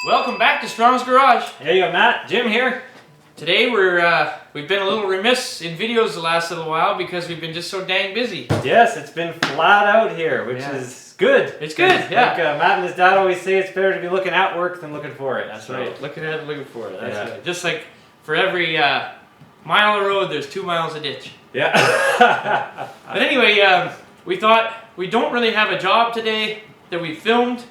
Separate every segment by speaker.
Speaker 1: Welcome back to Strong's Garage.
Speaker 2: Hey, you got Matt, Jim here.
Speaker 1: Today we've been a little remiss in videos the last little while because we've been just so dang busy.
Speaker 2: Yes, it's been flat out here, which is good.
Speaker 1: It's good, yeah.
Speaker 2: Like Matt and his dad always say, it's better to be looking at work than looking for it.
Speaker 1: That's right. Looking at it, looking for it. That's
Speaker 2: Yeah.
Speaker 1: right. Just like for every mile of road, there's 2 miles of ditch.
Speaker 2: Yeah.
Speaker 1: But anyway, we thought we don't really have a job today that we filmed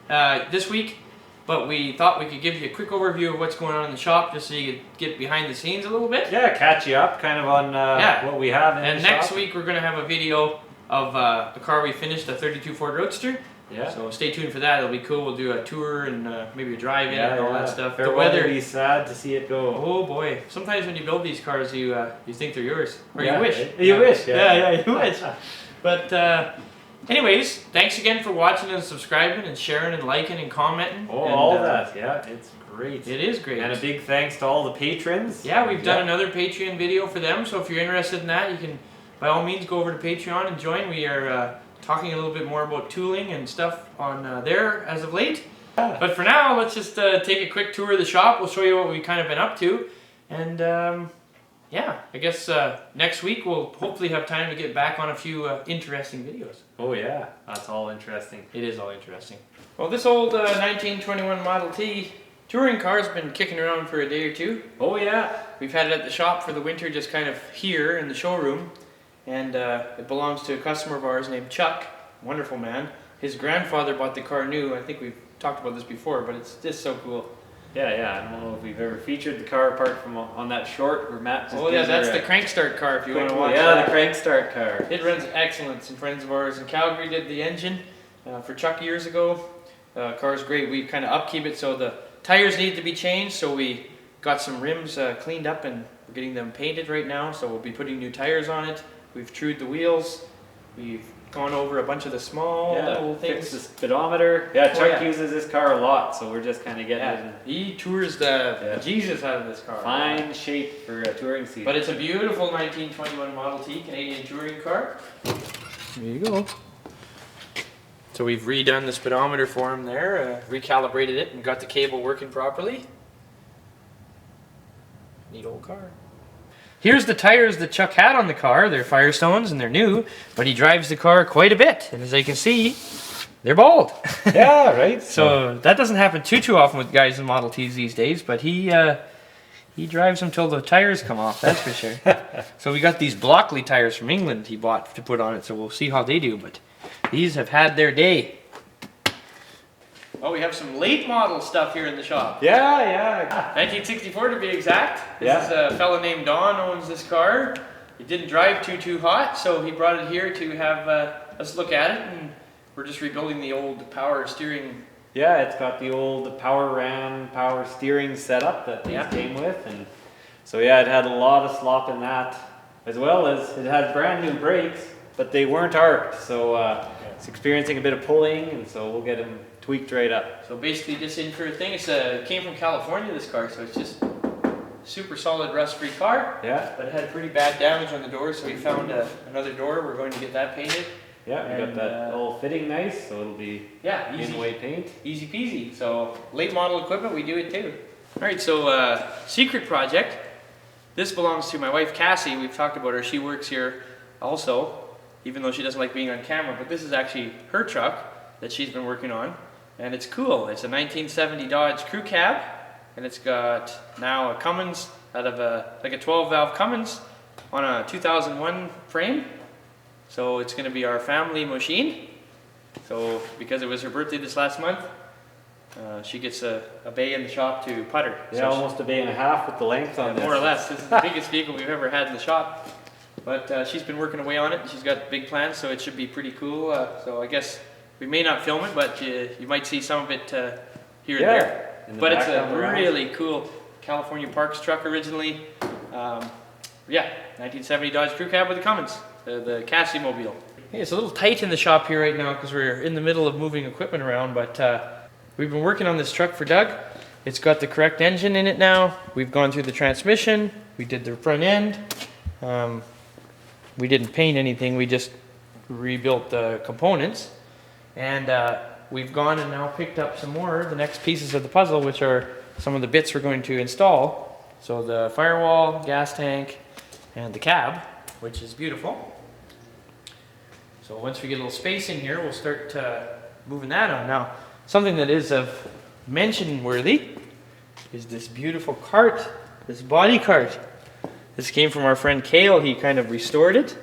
Speaker 1: this week. But we thought we could give you a quick overview of what's going on in the shop, just so you could get behind the scenes a little bit.
Speaker 2: Yeah, catch you up kind of on what we have in
Speaker 1: And
Speaker 2: the
Speaker 1: next
Speaker 2: shop.
Speaker 1: week we're going to have a video of a car we finished, a 32 Ford Roadster.
Speaker 2: Yeah.
Speaker 1: So stay tuned for that. It'll be cool. We'll do a tour and maybe a drive-in and all that stuff.
Speaker 2: The weather be sad to see it go.
Speaker 1: Oh boy! Sometimes when you build these cars, you think they're yours, or
Speaker 2: Yeah,
Speaker 1: you wish.
Speaker 2: You wish. Yeah,
Speaker 1: you wish. But anyways, thanks again for watching and subscribing and sharing and liking and commenting.
Speaker 2: Oh,
Speaker 1: and,
Speaker 2: all that. Yeah, it's great.
Speaker 1: It is great.
Speaker 2: And a big thanks to all the patrons.
Speaker 1: Yeah, we've done another Patreon video for them. So if you're interested in that, you can by all means go over to Patreon and join. We are talking a little bit more about tooling and stuff on there as of late.
Speaker 2: Yeah.
Speaker 1: But for now, let's just take a quick tour of the shop. We'll show you what we've kind of been up to. And yeah, I guess next week we'll hopefully have time to get back on a few interesting videos.
Speaker 2: Oh yeah, that's all interesting.
Speaker 1: It is all interesting. Well, this old 1921 Model T touring car's been kicking around for a day or two.
Speaker 2: Oh yeah.
Speaker 1: We've had it at the shop for the winter, just kind of here in the showroom. And it belongs to a customer of ours named Chuck. Wonderful man. His grandfather bought the car new. I think we've talked about this before, but it's just so cool.
Speaker 2: Yeah. I don't know if we've ever featured the car apart from on that short where Matt just
Speaker 1: Oh yeah, that's the crank start car if you want to watch
Speaker 2: Yeah,
Speaker 1: that.
Speaker 2: the crank start car.
Speaker 1: It runs excellent. Some friends of ours in Calgary did the engine for Chuck years ago. Car's great. We kind of upkeep it, so the tires need to be changed. So we got some rims cleaned up and we're getting them painted right now. So we'll be putting new tires on it. We've trued the wheels. We've gone over a bunch of the small little things.
Speaker 2: Fixed the speedometer. Yeah, Chuck uses this car a lot, so we're just kind of getting it in
Speaker 1: He tours the Jesus out of this car.
Speaker 2: fine shape for a touring season.
Speaker 1: But it's a beautiful 1921 Model T Canadian touring car. There you go. So we've redone the speedometer for him there, recalibrated it and got the cable working properly. Neat old car. Here's the tires that Chuck had on the car. They're Firestones and they're new, but he drives the car quite a bit. And as you can see, they're bald.
Speaker 2: Yeah, right.
Speaker 1: So that doesn't happen too often with guys in Model Ts these days, but he drives them till the tires come off, that's for sure. So we got these Blockley tires from England he bought to put on it, so we'll see how they do, but these have had their day. Oh, we have some late model stuff here in the shop.
Speaker 2: Yeah.
Speaker 1: 1964 to be exact. This is a fella named Don owns this car. It didn't drive too hot, so he brought it here to have us look at it, and we're just rebuilding the old power steering.
Speaker 2: Yeah, it's got the old power ram, power steering setup that these came with, and so yeah, it had a lot of slop in that, as well as it had brand new brakes, but they weren't arced, so it's experiencing a bit of pulling, and so we'll get them tweaked right up.
Speaker 1: So basically just in for a thing. It came from California, this car, so it's just super solid rust-free car.
Speaker 2: Yeah.
Speaker 1: But it had pretty bad damage on the door, so we found another door. We're going to get that painted.
Speaker 2: Yeah, we got that all fitting nice, so it'll be
Speaker 1: easy.
Speaker 2: in-way paint.
Speaker 1: Easy peasy. So late model equipment, we do it too. All right, so secret project. This belongs to my wife Cassie. We've talked about her. She works here also, even though she doesn't like being on camera. But this is actually her truck that she's been working on. And it's cool. It's a 1970 Dodge Crew Cab, and it's got now a Cummins out of like a 12-valve Cummins on a 2001 frame. So it's going to be our family machine. So because it was her birthday this last month, she gets a bay in the shop to putter.
Speaker 2: Yeah,
Speaker 1: so
Speaker 2: almost a bay and a half with the length on this.
Speaker 1: More or less. This is the biggest vehicle we've ever had in the shop. But she's been working away on it, and she's got big plans, so it should be pretty cool. So I guess we may not film it, but you might see some of it here and there. But it's a really cool California Parks truck originally. 1970 Dodge Crew Cab with the Cummins, the Cassie mobile. Hey, it's a little tight in the shop here right now because we're in the middle of moving equipment around, but we've been working on this truck for Doug. It's got the correct engine in it now. We've gone through the transmission. We did the front end. We didn't paint anything. We just rebuilt the components. And we've gone and now picked up some more, the next pieces of the puzzle, which are some of the bits we're going to install. So the firewall, gas tank, and the cab, which is beautiful. So once we get a little space in here, we'll start moving that on. Now, something that is of mention worthy is this beautiful cart, this body cart. This came from our friend Kale. He kind of restored it.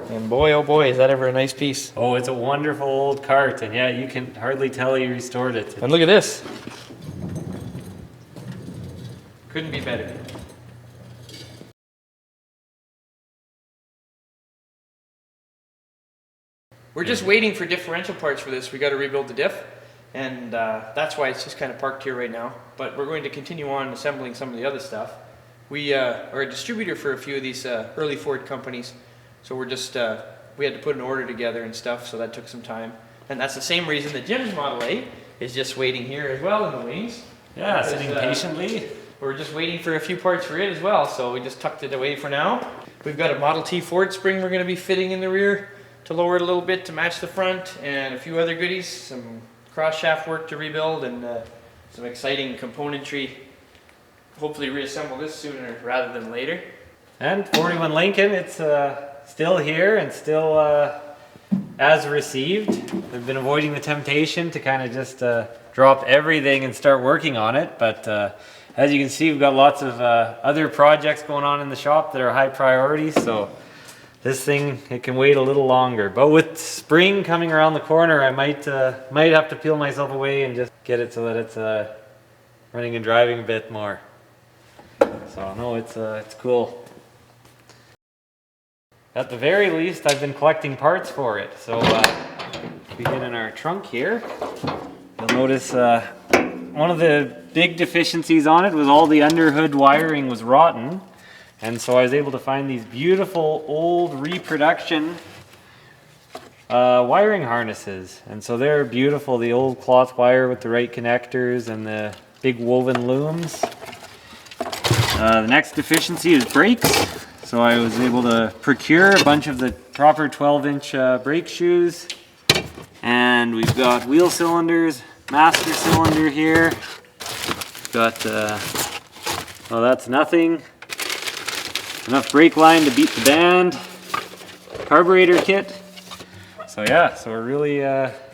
Speaker 1: And boy, oh boy, is that ever a nice piece.
Speaker 2: Oh, it's a wonderful old cart, and yeah, you can hardly tell he restored it.
Speaker 1: And look at this. Couldn't be better. We're just waiting for differential parts for this. We got to rebuild the diff, and that's why it's just kind of parked here right now. But we're going to continue on assembling some of the other stuff. We are a distributor for a few of these early Ford companies, so we're just we had to put an order together and stuff, so that took some time. And that's the same reason that Jim's Model A is just waiting here as well in the wings.
Speaker 2: Yeah, sitting patiently.
Speaker 1: We're just waiting for a few parts for it as well, so we just tucked it away for now. We've got a Model T Ford spring we're going to be fitting in the rear to lower it a little bit to match the front, and a few other goodies, some cross shaft work to rebuild, and some exciting componentry. Hopefully reassemble this sooner rather than later.
Speaker 2: And 41 Lincoln, it's still here and still as received. I've been avoiding the temptation to kind of just drop everything and start working on it, but as you can see, we've got lots of other projects going on in the shop that are high priority, so this thing, it can wait a little longer. But with spring coming around the corner, I might have to peel myself away and just get it so that it's running and driving a bit more. So no, it's cool. At the very least, I've been collecting parts for it. So we get in our trunk here. You'll notice one of the big deficiencies on it was all the underhood wiring was rotten. And so I was able to find these beautiful old reproduction wiring harnesses. And so they're beautiful, the old cloth wire with the right connectors and the big woven looms. The next deficiency is brakes. So I was able to procure a bunch of the proper 12-inch brake shoes. And we've got wheel cylinders, master cylinder here. Got, well, that's nothing. Enough brake line to beat the band. Carburetor kit. So yeah, so we're really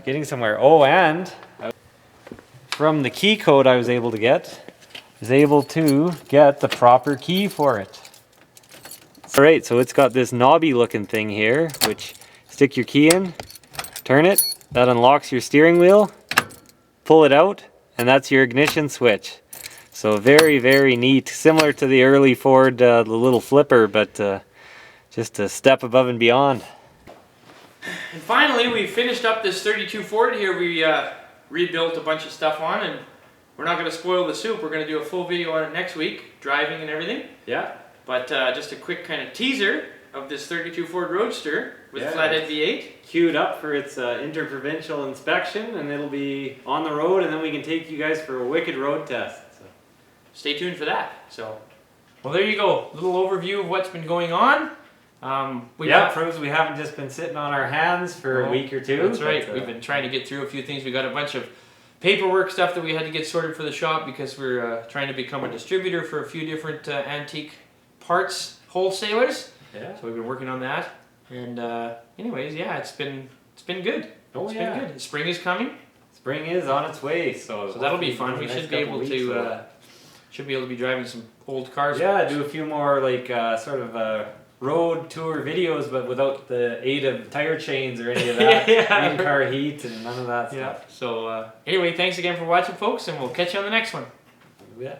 Speaker 2: getting somewhere. Oh, and from the key code I was able to get the proper key for it. Alright, so it's got this knobby looking thing here, which stick your key in, turn it, that unlocks your steering wheel, pull it out, and that's your ignition switch. So very, very neat, similar to the early Ford, the little flipper, but just a step above and beyond.
Speaker 1: And finally, we finished up this 32 Ford here. We rebuilt a bunch of stuff on, and we're not going to spoil the soup. We're going to do a full video on it next week, driving and everything.
Speaker 2: Yeah.
Speaker 1: But just a quick kind of teaser of this 32 Ford Roadster with flathead V8.
Speaker 2: Queued up for its interprovincial inspection, and it'll be on the road, and then we can take you guys for a wicked road test. So
Speaker 1: stay tuned for that. So, well, there you go. A little overview of what's been going on.
Speaker 2: Proves we haven't just been sitting on our hands for a week or two.
Speaker 1: That's right. We've been trying to get through a few things. We got a bunch of paperwork stuff that we had to get sorted for the shop because we're trying to become a distributor for a few different antique parts wholesalers.
Speaker 2: Yeah.
Speaker 1: So we've been working on that. And anyways, yeah, it's been good. It's been good. Spring is coming.
Speaker 2: Spring is on its way, so
Speaker 1: that'll be fun. We should be able to be driving some old cars.
Speaker 2: Yeah, do a few more like sort of road tour videos, but without the aid of tire chains or any of that. In-car heat and none of that stuff.
Speaker 1: So anyway, thanks again for watching, folks, and we'll catch you on the next one.
Speaker 2: Yeah.